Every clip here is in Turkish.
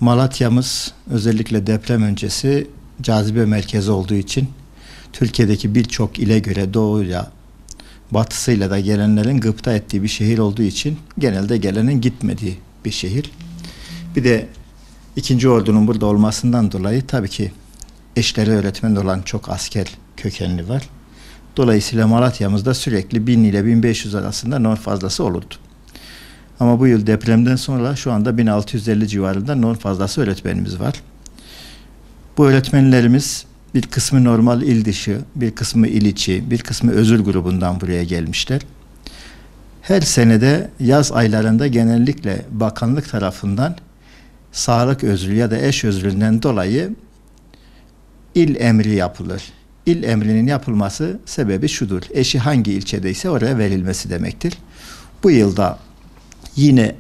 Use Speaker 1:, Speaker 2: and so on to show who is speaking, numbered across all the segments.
Speaker 1: Malatya'mız özellikle deprem öncesi cazibe merkezi olduğu için Türkiye'deki birçok ile göre doğuyla, batısıyla da gelenlerin gıpta ettiği bir şehir olduğu için genelde gelenin gitmediği bir şehir. Bir de 2. Ordu'nun burada olmasından dolayı tabii ki eşleri öğretmen olan çok asker kökenli var. Dolayısıyla Malatya'mızda sürekli 1000 ile 1500 arasında norm fazlası olurdu. Ama bu yıl depremden sonra şu anda 1650 civarında norm fazlası öğretmenimiz var. Bu öğretmenlerimiz bir kısmı normal il dışı, bir kısmı il içi, bir kısmı özür grubundan buraya gelmişler. Her senede yaz aylarında genellikle bakanlık tarafından sağlık özrü ya da eş özründen dolayı il emri yapılır. İl emrinin yapılması sebebi şudur: eşi hangi ilçedeyse oraya verilmesi demektir. Bu yılda yine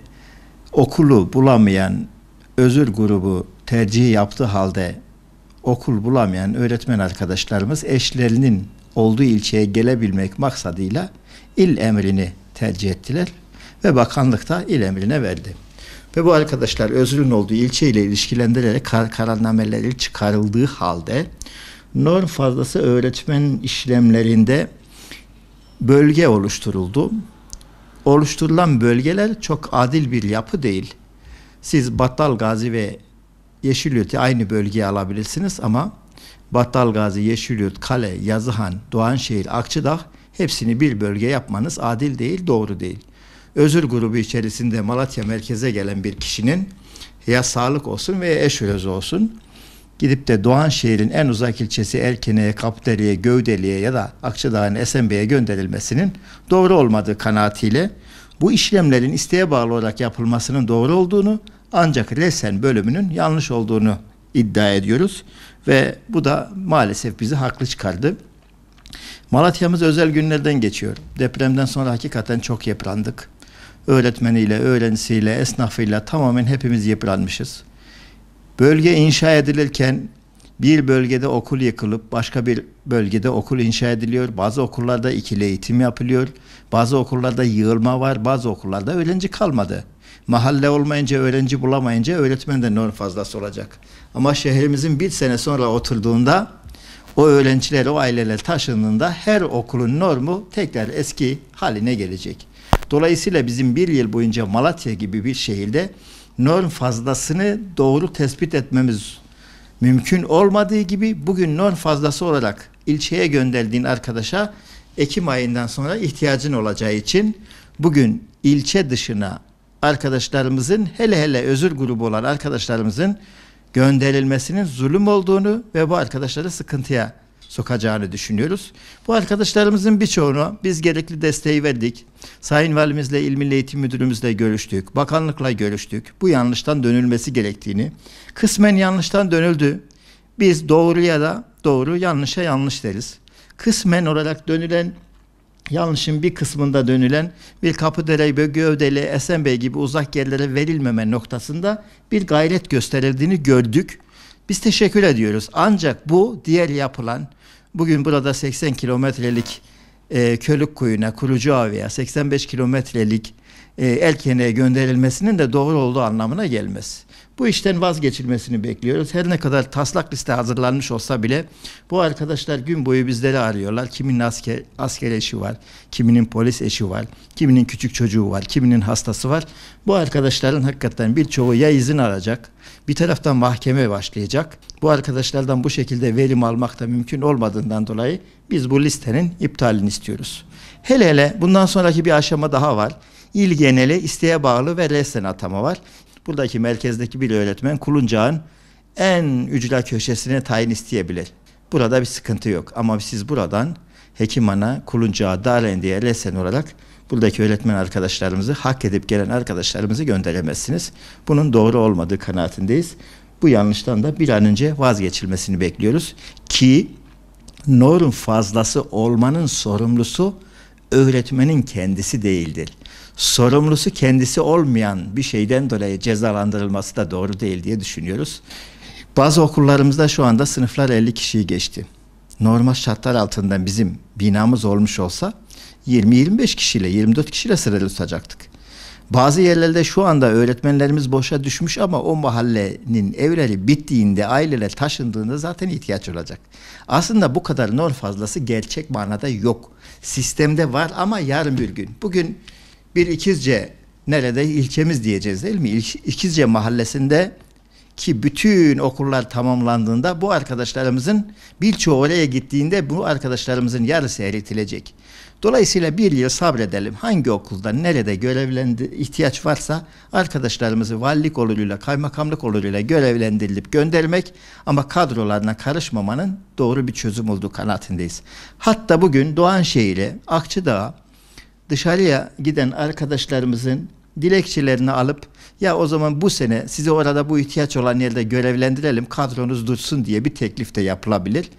Speaker 1: okulu bulamayan özür grubu tercih yaptığı halde okul bulamayan öğretmen arkadaşlarımız eşlerinin olduğu ilçeye gelebilmek maksadıyla il emrini tercih ettiler ve bakanlık da il emrine verdi. Ve bu arkadaşlar özrün olduğu ilçeyle ilişkilendirilerek kararnameleri çıkarıldığı halde norm fazlası öğretmen işlemlerinde bölge oluşturuldu. Oluşturulan bölgeler çok adil bir yapı değil. Siz Battalgazi ve Yeşilyurt'u aynı bölgeye alabilirsiniz ama Battalgazi, Yeşilyurt, Kale, Yazıhan, Doğanşehir, Akçadağ hepsini bir bölge yapmanız adil değil, doğru değil. Özür grubu içerisinde Malatya merkeze gelen bir kişinin ya sağlık olsun veya eş özrü olsun gidip de Doğanşehir'in en uzak ilçesi Erkene'ye, Kapderi'ye, Gövdeli'ye ya da Akçadağ'ın Esenbey'e gönderilmesinin doğru olmadığı kanaatiyle bu işlemlerin isteğe bağlı olarak yapılmasının doğru olduğunu ancak resen bölümünün yanlış olduğunu iddia ediyoruz ve bu da maalesef bizi haklı çıkardı. Malatya'mız özel günlerden geçiyor. Depremden sonra hakikaten çok yıprandık. Öğretmeniyle, öğrencisiyle, esnafıyla tamamen hepimiz yıpranmışız. Bölge inşa edilirken bir bölgede okul yıkılıp başka bir bölgede okul inşa ediliyor. Bazı okullarda ikili eğitim yapılıyor. Bazı okullarda yığılma var. Bazı okullarda öğrenci kalmadı. Mahalle olmayınca, öğrenci bulamayınca öğretmen de norm fazlası olacak. Ama şehrimizin bir sene sonra oturduğunda o öğrenciler, o aileler taşındığında her okulun normu tekrar eski haline gelecek. Dolayısıyla bizim bir yıl boyunca Malatya gibi bir şehirde norm fazlasını doğru tespit etmemiz mümkün olmadığı gibi bugün norm fazlası olarak ilçeye gönderdiğin arkadaşa Ekim ayından sonra ihtiyacın olacağı için bugün ilçe dışına arkadaşlarımızın hele özür grubu olan arkadaşlarımızın gönderilmesinin zulüm olduğunu ve bu arkadaşları sıkıntıya sokacağını düşünüyoruz. Bu arkadaşlarımızın birçoğunu biz gerekli desteği verdik. Sayın Valimizle, İl Milli Eğitim Müdürümüzle görüştük. Bakanlıkla görüştük. Bu yanlıştan dönülmesi gerektiğini. Kısmen yanlıştan dönüldü. Biz doğruya da doğru, yanlışa yanlış deriz. Kısmen olarak dönülen, yanlışın bir kısmında dönülen bir Kapıdere, Gövdeli, Esenbey gibi uzak yerlere verilmeme noktasında bir gayret gösterildiğini gördük. Biz teşekkür ediyoruz. Ancak bu diğer yapılan, bugün burada 80 kilometrelik Kölükkuyu'na, Kurucuava'ya 85 kilometrelik Erkene'ye gönderilmesinin de doğru olduğu anlamına gelmez. Bu işten vazgeçilmesini bekliyoruz. Her ne kadar taslak liste hazırlanmış olsa bile bu arkadaşlar gün boyu bizleri arıyorlar. Kiminin asker eşi var, kiminin polis eşi var, kiminin küçük çocuğu var, kiminin hastası var. Bu arkadaşların hakikaten birçoğu ya izin alacak, bir taraftan mahkeme başlayacak. Bu arkadaşlardan bu şekilde verim almak da mümkün olmadığından dolayı biz bu listenin iptalini istiyoruz. Hele bundan sonraki bir aşama daha var. İl geneli isteğe bağlı ve resen atama var. Buradaki merkezdeki bir öğretmen Kuluncağ'ın en ücra köşesine tayin isteyebilir. Burada bir sıkıntı yok. Ama siz buradan Hekiman'a, Kuluncağ'a, Darendiy'e resen olarak buradaki öğretmen arkadaşlarımızı, hak edip gelen arkadaşlarımızı gönderemezsiniz. Bunun doğru olmadığı kanaatindeyiz. Bu yanlıştan da bir an önce vazgeçilmesini bekliyoruz. Ki norm fazlası olmanın sorumlusu öğretmenin kendisi değildir. Sorumlusu kendisi olmayan bir şeyden dolayı cezalandırılması da doğru değil diye düşünüyoruz. Bazı okullarımızda şu anda sınıflar 50 kişiyi geçti. Normal şartlar altında bizim binamız olmuş olsa 20-25 kişiyle, 24 kişiyle sıralı tutacaktık. Bazı yerlerde şu anda öğretmenlerimiz boşa düşmüş ama o mahallenin evleri bittiğinde, aileler taşındığında zaten ihtiyaç olacak. Aslında bu kadar norm fazlası gerçek manada yok. Sistemde var ama yarın bir gün. Bugün bir İkizce, nerede ilçemiz diyeceğiz değil mi? İkizce mahallesinde ki bütün okullar tamamlandığında bu arkadaşlarımızın birçoğu oraya gittiğinde bu arkadaşlarımızın yarısı eritilecek. Dolayısıyla bir yıl sabredelim. Hangi okulda nerede ihtiyaç varsa arkadaşlarımızı valilik oluruyla, kaymakamlık oluruyla görevlendirilip göndermek ama kadrolarına karışmamanın doğru bir çözüm olduğu kanaatindeyiz. Hatta bugün Doğanşehir'e, Akçadağ'a dışarıya giden arkadaşlarımızın dilekçelerini alıp ya o zaman bu sene size orada bu ihtiyaç olan yerde görevlendirelim, kadronuz dursun diye bir teklif de yapılabilir.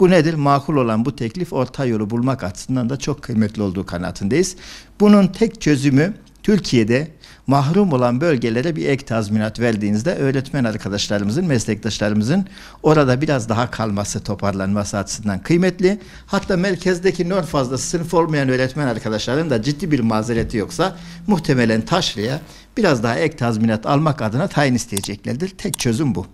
Speaker 1: Bu nedir? Makul olan bu teklif orta yolu bulmak açısından da çok kıymetli olduğu kanaatindeyiz. Bunun tek çözümü Türkiye'de mahrum olan bölgelere bir ek tazminat verdiğinizde öğretmen arkadaşlarımızın, meslektaşlarımızın orada biraz daha kalması, toparlanması açısından kıymetli. Hatta merkezdeki norm fazlası sınıf olmayan öğretmen arkadaşların da ciddi bir mazereti yoksa muhtemelen taşraya biraz daha ek tazminat almak adına tayin isteyeceklerdir. Tek çözüm bu.